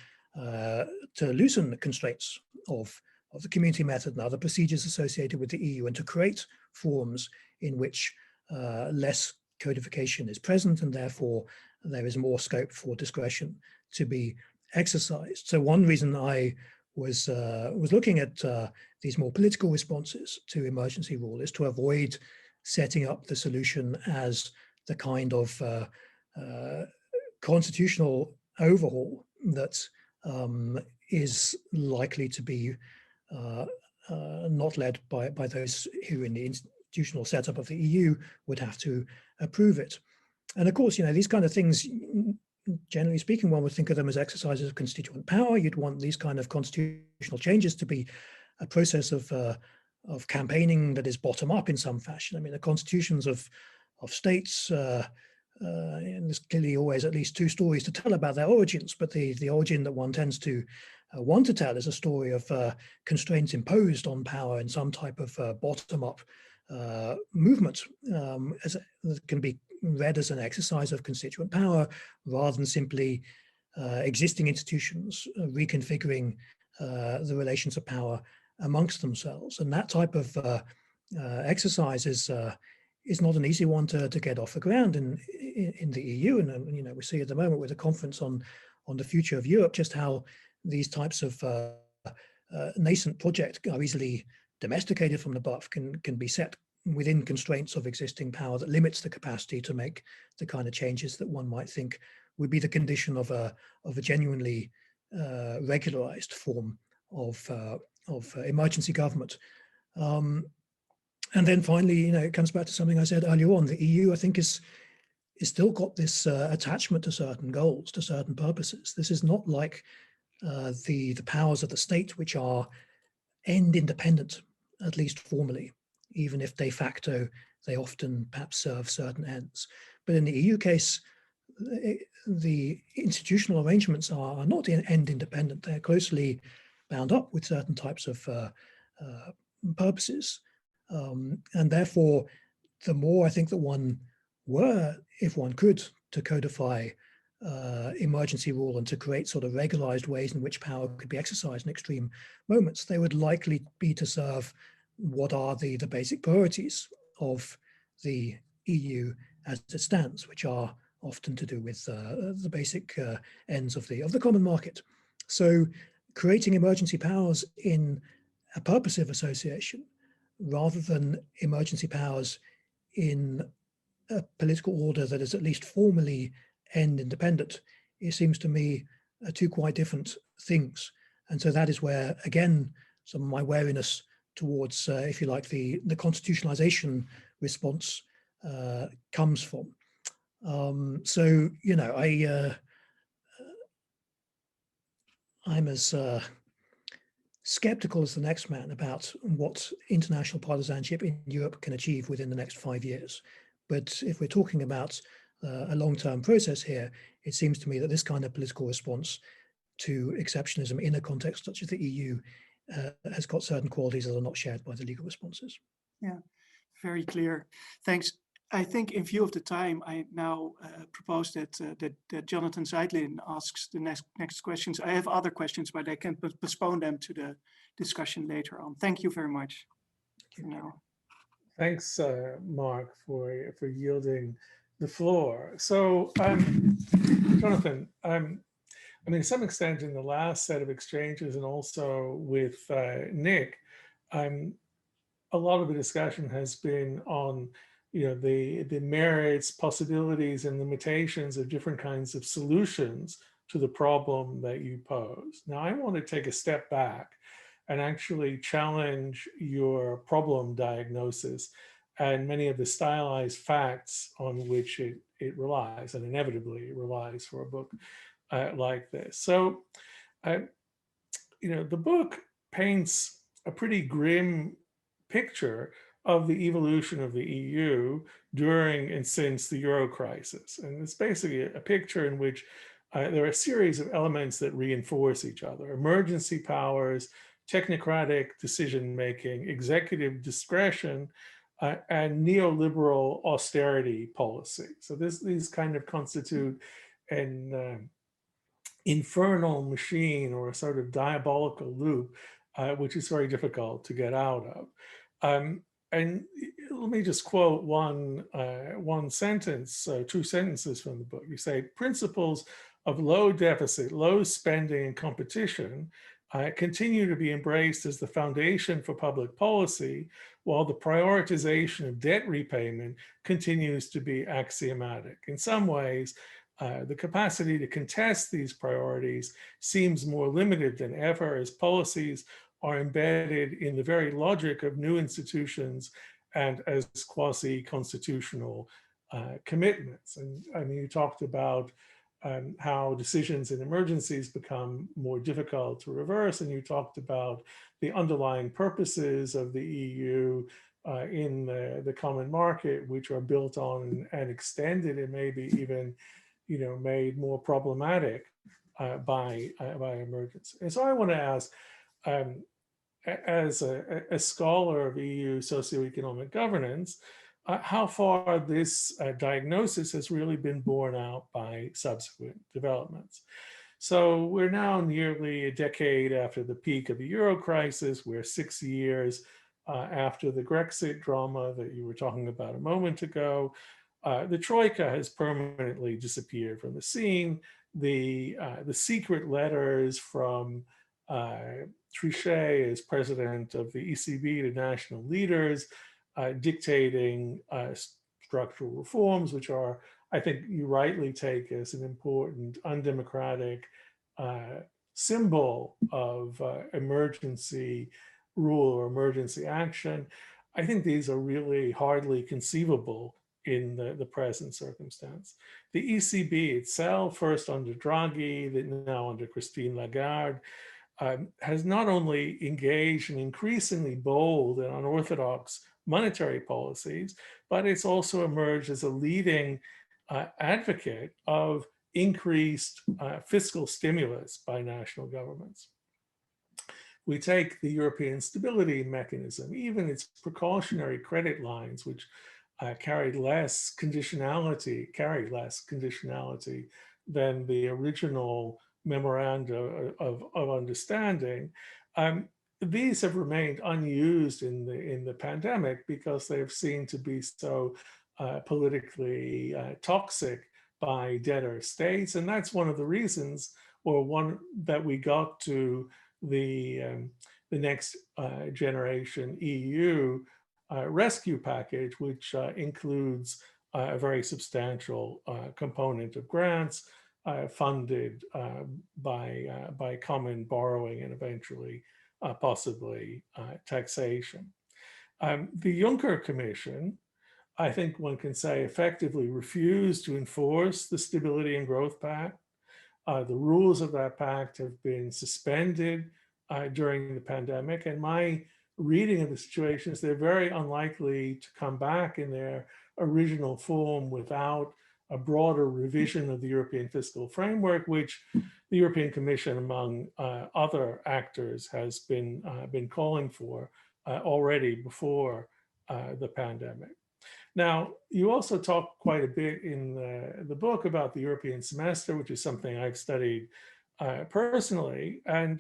loosen the constraints of the community method and other procedures associated with the EU, and to create forms in which less codification is present, and therefore there is more scope for discretion to be exercised. So one reason I was looking at these more political responses to emergency rule is to avoid setting up the solution as the kind of constitutional overhaul that is likely to be not led by those who in the institutional setup of the EU would have to approve it. And of course, you know, these kind of things, generally speaking, one would think of them as exercises of constituent power. You'd want these kind of constitutional changes to be a process of campaigning that is bottom up in some fashion. I mean, the constitutions of states, and there's clearly always at least two stories to tell about their origins, but the origin that one tends to want to tell is a story of constraints imposed on power in some type of bottom-up movement, that can be read as an exercise of constituent power rather than simply existing institutions reconfiguring the relations of power amongst themselves. And that type of exercise is not an easy one to get off the ground in the EU. And you know, we see at the moment with the conference on the future of Europe just how these types of nascent projects are easily domesticated from above, can be set within constraints of existing power that limits the capacity to make the kind of changes that one might think would be the condition of a genuinely regularized form of emergency government. And then finally, you know, it comes back to something I said earlier on. The EU, I think, is still got this attachment to certain goals, to certain purposes. This is not like the powers of the state, which are end independent, at least formally, even if de facto they often perhaps serve certain ends. But in the EU case, the institutional arrangements are not end independent. They're closely bound up with certain types of purposes. And therefore, the more I think that one were, if one could, to codify emergency rule and to create sort of regularized ways in which power could be exercised in extreme moments, they would likely be to serve what are the basic priorities of the EU as it stands, which are often to do with the basic ends of the common market. So creating emergency powers in a purposive association rather than emergency powers in a political order that is at least formally end independent, it seems to me two quite different things. And so that is where, again, some of my wariness towards, if you like, the constitutionalization response comes from. So, you know, I'm as skeptical as the next man about what international partisanship in Europe can achieve within the next 5 years. But if we're talking about a long-term process here, it seems to me that this kind of political response to exceptionalism in a context such as the EU has got certain qualities that are not shared by the legal responses. Yeah, Very clear. Thanks. I think in view of the time, I now propose that, that Jonathan Zeitlin asks the next questions. I have other questions, but I can postpone them to the discussion later on. Thank you very much for now. Thanks, Mark, for yielding the floor. So, Jonathan, I mean, to some extent in the last set of exchanges and also with Nick, a lot of the discussion has been on, you know, the merits, possibilities, and limitations of different kinds of solutions to the problem that you pose. Now, I want to take a step back and actually challenge your problem diagnosis and many of the stylized facts on which it relies, and inevitably it relies for a book like this. So, you know, the book paints a pretty grim picture of the evolution of the EU during and since the Euro crisis. And it's basically a picture in which there are a series of elements that reinforce each other: emergency powers, technocratic decision-making, executive discretion, and neoliberal austerity policy. So these kind of constitute an infernal machine, or a sort of diabolical loop, which is very difficult to get out of. And let me just quote one sentence, two sentences from the book. You say, principles of low deficit, low spending, and competition continue to be embraced as the foundation for public policy, while the prioritization of debt repayment continues to be axiomatic. In some ways, the capacity to contest these priorities seems more limited than ever, as policies are embedded in the very logic of new institutions and as quasi-constitutional commitments. And I mean, you talked about how decisions in emergencies become more difficult to reverse, and you talked about the underlying purposes of the EU in the common market, which are built on and extended and maybe even, you know, made more problematic by emergency. And so I want to ask, as a scholar of EU socio-economic governance, how far this diagnosis has really been borne out by subsequent developments. So we're now nearly a decade after the peak of the Euro crisis. We're 6 years after the Grexit drama that you were talking about a moment ago. The Troika has permanently disappeared from the scene. The secret letters from Trichet as president of the ECB to national leaders dictating structural reforms, which are, I think you rightly take as an important undemocratic symbol of emergency rule or emergency action. I think these are really hardly conceivable in the present circumstance. The ECB itself, first under Draghi, now under Christine Lagarde, has not only engaged in increasingly bold and unorthodox monetary policies, but it's also emerged as a leading advocate of increased fiscal stimulus by national governments. We take the European Stability Mechanism, even its precautionary credit lines, which carried less conditionality than the original memoranda of understanding. These have remained unused in the pandemic because they've seen to be so politically toxic by debtor states, and that's one of the reasons, or one that we got to the next generation EU rescue package, which includes a very substantial component of grants funded by common borrowing and eventually possibly taxation. The Juncker Commission, I think one can say, effectively refused to enforce the Stability and Growth Pact. The rules of that pact have been suspended during the pandemic, and my reading of the situation is they're very unlikely to come back in their original form without a broader revision of the European fiscal framework, which the European Commission, among other actors, has been calling for already before the pandemic. Now, you also talk quite a bit in the book about the European semester, which is something I've studied personally. And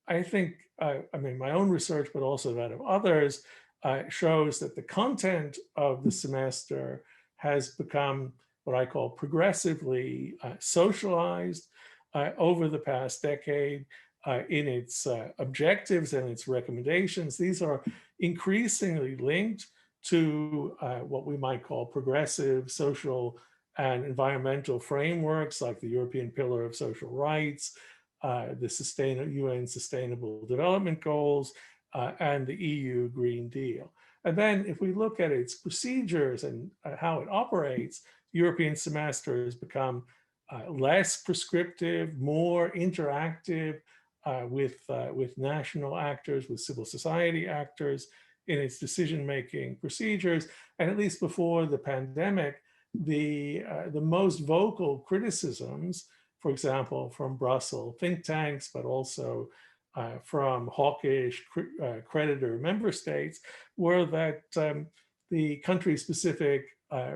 I think, I mean, my own research, but also that of others, shows that the content of the semester has become what I call progressively socialized over the past decade in its objectives and its recommendations. These are increasingly linked to what we might call progressive social and environmental frameworks, like the European Pillar of Social Rights, the UN Sustainable Development Goals, and the EU Green Deal. And then if we look at its procedures and how it operates, the European semester has become less prescriptive, more interactive with national actors, with civil society actors in its decision-making procedures. And at least before the pandemic, the most vocal criticisms, for example, from Brussels think tanks, but also from hawkish creditor member states, were that the country-specific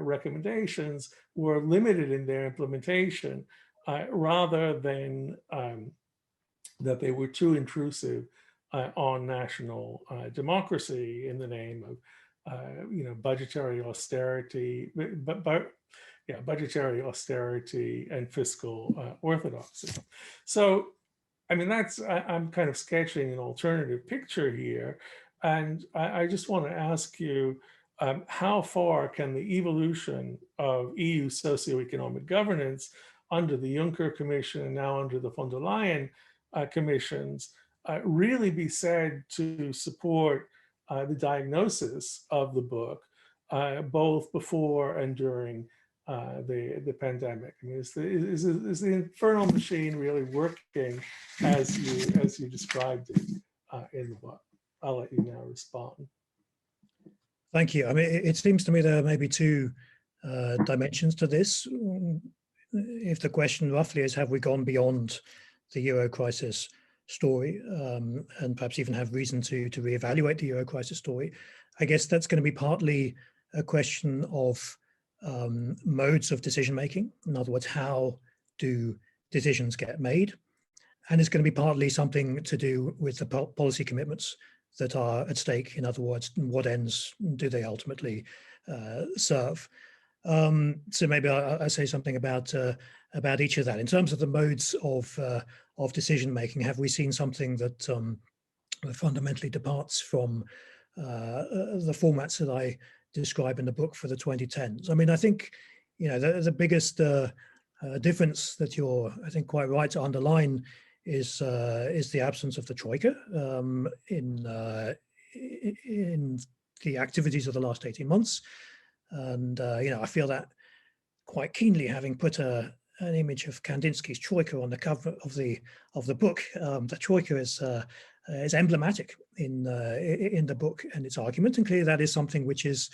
recommendations were limited in their implementation rather than that they were too intrusive on national democracy in the name of budgetary austerity, budgetary austerity and fiscal orthodoxy. So, I mean, I'm kind of sketching an alternative picture here. And I just want to ask you, how far can the evolution of EU socio-economic governance under the Juncker Commission and now under the von der Leyen commissions really be said to support the diagnosis of the book, both before and during the pandemic? I mean, is the infernal machine really working as you described it in the book? I'll let you now respond. Thank you. I mean, it seems to me there are maybe two dimensions to this. If the question roughly is, have we gone beyond the Euro crisis story, and perhaps even have reason to reevaluate the Euro crisis story, I guess that's going to be partly a question of modes of decision making. In other words, how do decisions get made? And it's going to be partly something to do with the policy commitments that are at stake. In other words, what ends do they ultimately serve? So maybe I'll say something about each of that. In terms of the modes of decision making, have we seen something that fundamentally departs from the formats that I describe in the book for the 2010s? I mean, I think the biggest difference that you're, I think, quite right to underline is the absence of the troika in the activities of the last 18 months. And I feel that quite keenly, having put an image of Kandinsky's troika on the cover of the book. The troika is emblematic in the book and its argument, and clearly that is something which is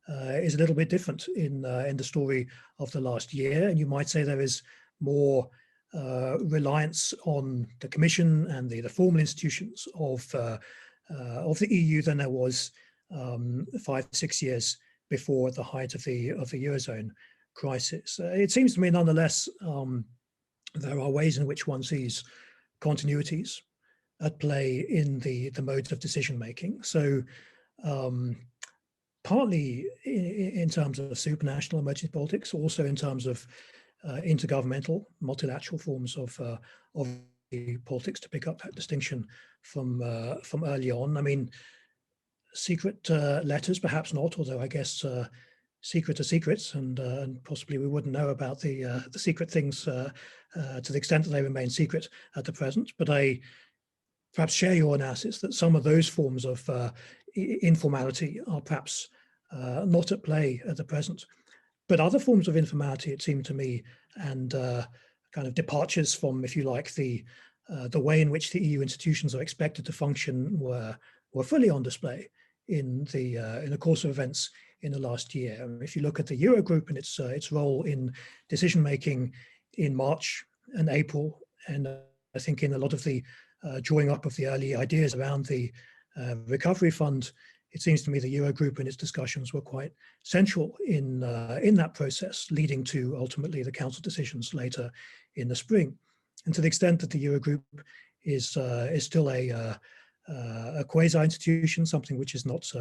a little bit different in the story of the last year. And you might say there is more reliance on the Commission and the formal institutions of the EU than there was 5-6 years before the height of the Eurozone crisis. It seems to me, nonetheless, there are ways in which one sees continuities at play in the modes of decision making. So partly in terms of supranational emergency politics, also in terms of intergovernmental, multilateral forms of politics, to pick up that distinction from early on. I mean, secret letters, perhaps not, although I guess secret are secrets, and possibly we wouldn't know about the secret things to the extent that they remain secret at the present. But I perhaps share your analysis that some of those forms of informality are perhaps not at play at the present. But other forms of informality, it seemed to me, and kind of departures from, if you like, the way in which the EU institutions are expected to function were fully on display in the course of events in the last year. If you look at the Eurogroup and its role in decision making in March and April, and I think in a lot of the drawing up of the early ideas around the recovery fund it seems to me the Eurogroup and its discussions were quite central in that process, leading to ultimately the Council decisions later in the spring. And to the extent that the Eurogroup is still a quasi-institution, something which is not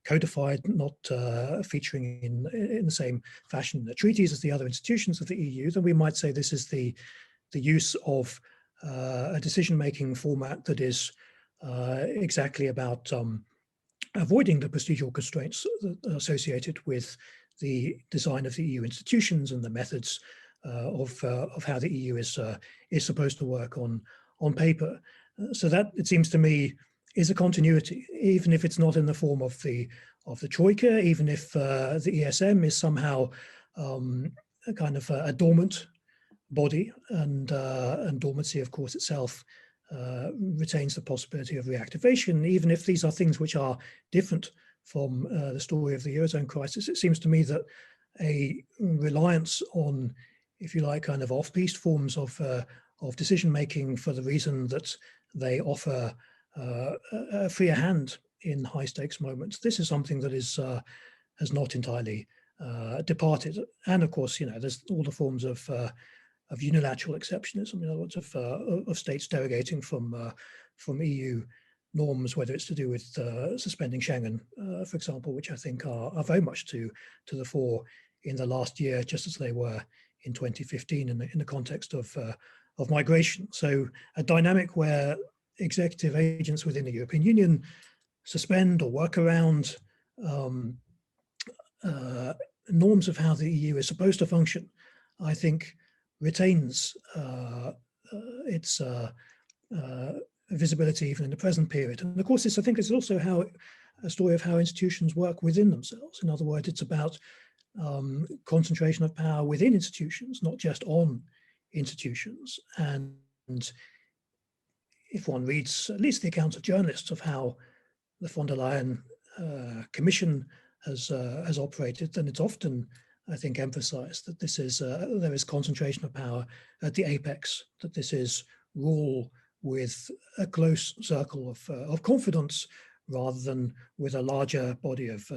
codified, not featuring in the same fashion in the treaties as the other institutions of the EU, then we might say this is the use of a decision-making format that is exactly about avoiding the procedural constraints associated with the design of the EU institutions and the methods of how the EU is supposed to work on paper. So that, it seems to me, is a continuity, even if it's not in the form of the Troika, even if the ESM is somehow a kind of a dormant body, and dormancy, of course, itself retains the possibility of reactivation. Even if these are things which are different from the story of the Eurozone crisis, it seems to me that a reliance on, if you like, kind of off-piste forms of decision-making for the reason that they offer a freer hand in high-stakes moments, this is something that has not entirely departed. And of course, there's all the forms of unilateral exceptionism, in other words, of states derogating from EU norms, whether it's to do with suspending Schengen, for example, which I think are very much to the fore in the last year, just as they were in 2015 in the context of migration. So a dynamic where executive agents within the European Union suspend or work around norms of how the EU is supposed to function, I think retains its visibility even in the present period. And of course, I think it's also a story of how institutions work within themselves. In other words, it's about concentration of power within institutions, not just on institutions. And if one reads at least the accounts of journalists of how the von der Leyen Commission has operated, then it's often, I think, emphasized that this is there is concentration of power at the apex, that this is rule with a close circle of confidence rather than with a larger body of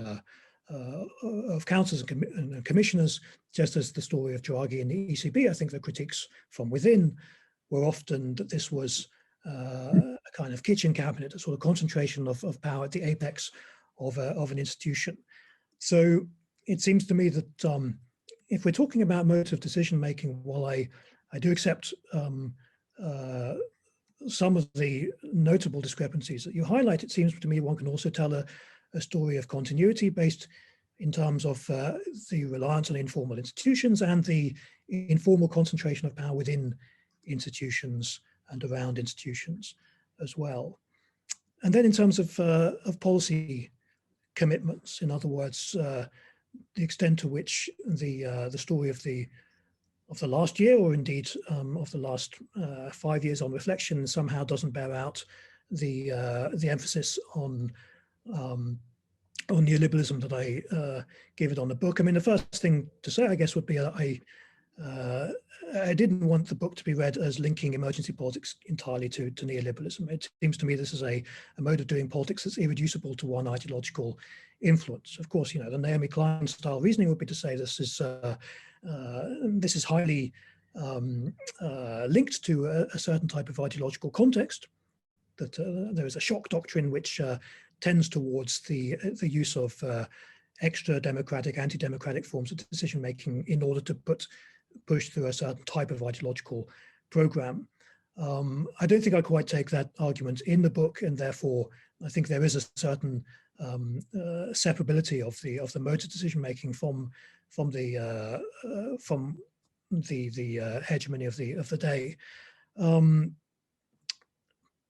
councillors and commissioners. Just as the story of Draghi and the ECB, I think the critiques from within were often that this was a kind of kitchen cabinet, a sort of concentration of power at the apex of an institution. So it seems to me that if we're talking about modes of decision making, while I do accept some of the notable discrepancies that you highlight, it seems to me one can also tell a story of continuity based in terms of the reliance on informal institutions and the informal concentration of power within institutions and around institutions as well. And then in terms of policy commitments, in other words, the extent to which the story of the last year, or indeed of the last 5 years on reflection, somehow doesn't bear out the emphasis on neoliberalism that I gave it on the book. I mean, the first thing to say, I guess, would be I didn't want the book to be read as linking emergency politics entirely to neoliberalism. It seems to me this is a mode of doing politics that's irreducible to one ideological influence. Of course, the Naomi Klein style reasoning would be to say this is highly linked to a certain type of ideological context, that there is a shock doctrine which tends towards the use of extra democratic, anti-democratic forms of decision making in order to push through a certain type of ideological program. I don't think I quite take that argument in the book, and therefore I think there is a certain separability of the modes of decision making from the hegemony of the day.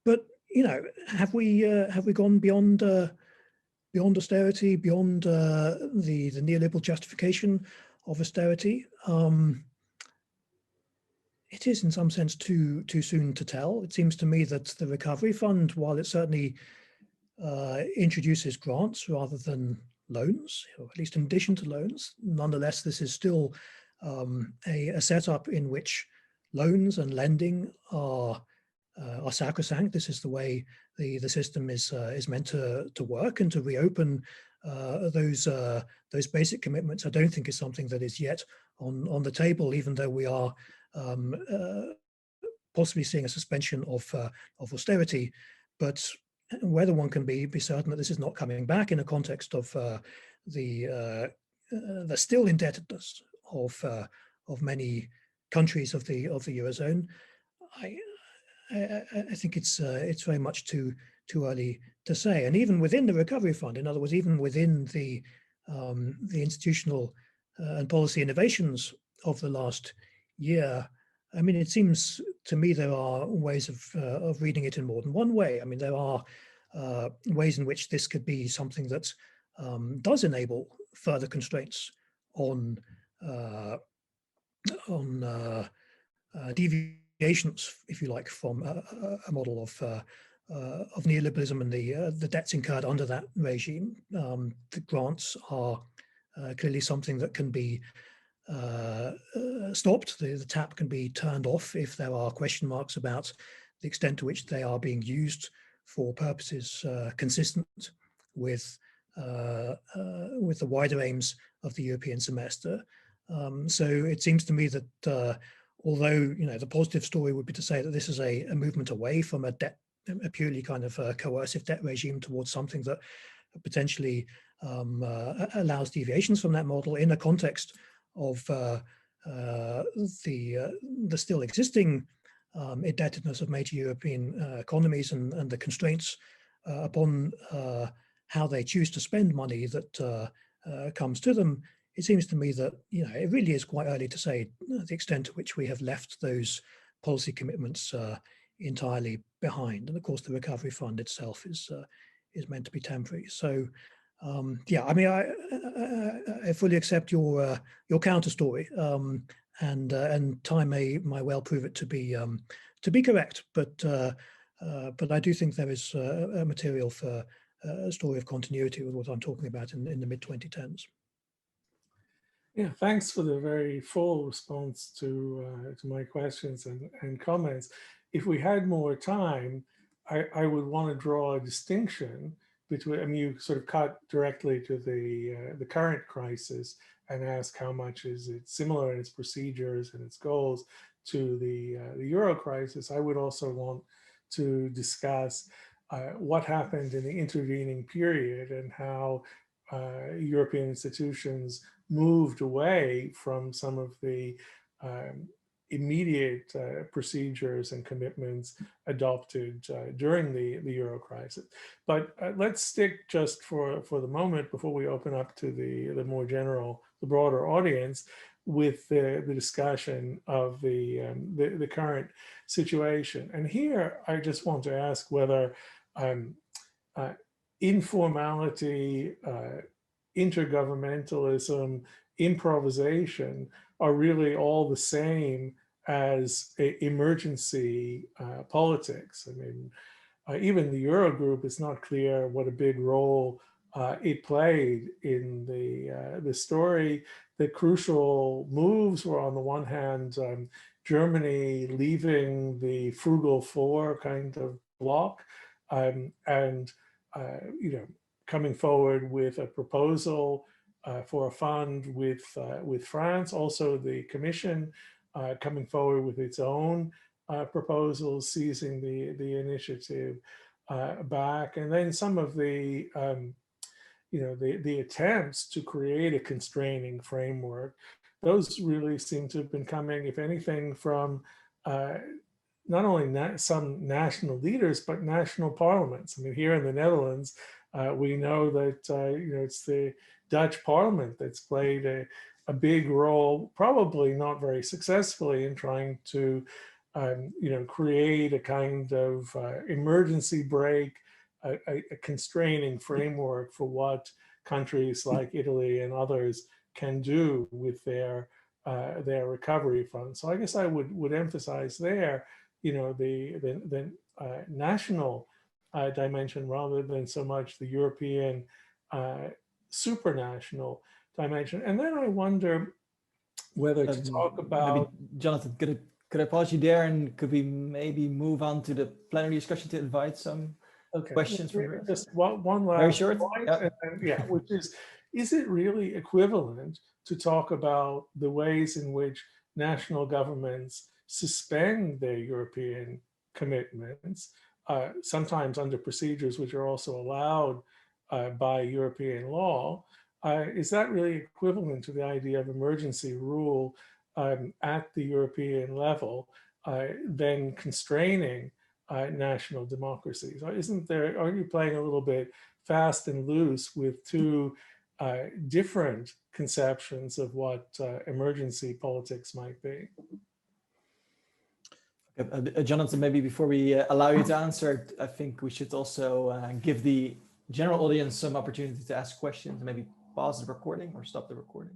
But have we gone beyond austerity, beyond the neoliberal justification of austerity? It is in some sense too soon to tell. It seems to me that the Recovery Fund, while it certainly introduces grants rather than loans, or at least in addition to loans, nonetheless, this is still a setup in which loans and lending are are sacrosanct. This is the way the system is meant to work, and to reopen those basic commitments, I don't think is something that is yet on the table, even though we are possibly seeing a suspension of austerity. But whether one can be certain that this is not coming back in a context of the still indebtedness of many countries of the Eurozone, I think it's very much too early to say. And even within the recovery fund, in other words, even within the institutional and policy innovations of the last year, I mean, it seems to me there are ways of reading it in more than one way. I mean, there are ways in which this could be something that does enable further constraints on deviations, if you like, from a model of neoliberalism and the debts incurred under that regime. The grants are clearly something that can be stopped. The tap can be turned off if there are question marks about the extent to which they are being used for purposes consistent with the wider aims of the European semester. So it seems to me that although the positive story would be to say that this is a movement away from a purely kind of coercive debt regime towards something that potentially allows deviations from that model in a context of the still existing indebtedness of major European economies and the constraints upon how they choose to spend money that comes to them. It seems to me that it really is quite early to say the extent to which we have left those policy commitments entirely behind. And of course, the recovery fund itself is meant to be temporary. So yeah, I mean, I fully accept your counter story, and time may well prove it to be correct. But I do think there is a material for a story of continuity with what I'm talking about in the mid-2010s. Yeah, thanks for the very full response to my questions and comments. If we had more time, I would want to draw a distinction between, I mean, you sort of cut directly to the current crisis and ask how much is it similar in its procedures and its goals to the Euro crisis. I would also want to discuss what happened in the intervening period and how European institutions moved away from some of the immediate procedures and commitments adopted during the Euro crisis. But let's stick just for the moment before we open up to the more general, the broader audience with the discussion of the current situation. And here I just want to ask whether informality, intergovernmentalism, improvisation are really all the same as emergency politics. I mean, even the Eurogroup, it's not clear what a big role it played in the story. The crucial moves were, on the one hand, Germany leaving the frugal four kind of bloc, and coming forward with a proposal for a fund with France. Also, the Commission coming forward with its own proposals, seizing the initiative back, and then some of the the attempts to create a constraining framework. Those really seem to have been coming, if anything, from not only some national leaders, but national parliaments. I mean, here in the Netherlands, we know that it's the Dutch parliament that's played a big role, probably not very successfully, in trying to create a kind of emergency brake, a constraining framework for what countries like Italy and others can do with their recovery funds. So I guess I would emphasize there, the national dimension rather than so much the European supranational dimension. And then I wonder whether to talk about... Maybe, Jonathan, could I pause you there, and could we maybe move on to the plenary discussion to invite some Okay. questions from the Just one Very last short? point, Yeah. and then, yeah, which is it really equivalent to talk about the ways in which national governments suspend their European commitments, sometimes under procedures which are also allowed by European law? Is that really equivalent to the idea of emergency rule at the European level, then constraining national democracies? Aren't you playing a little bit fast and loose with two different conceptions of what emergency politics might be? Jonathan, maybe before we allow you to answer, I think we should also give the general audience some opportunity to ask questions, maybe pause the recording or stop the recording.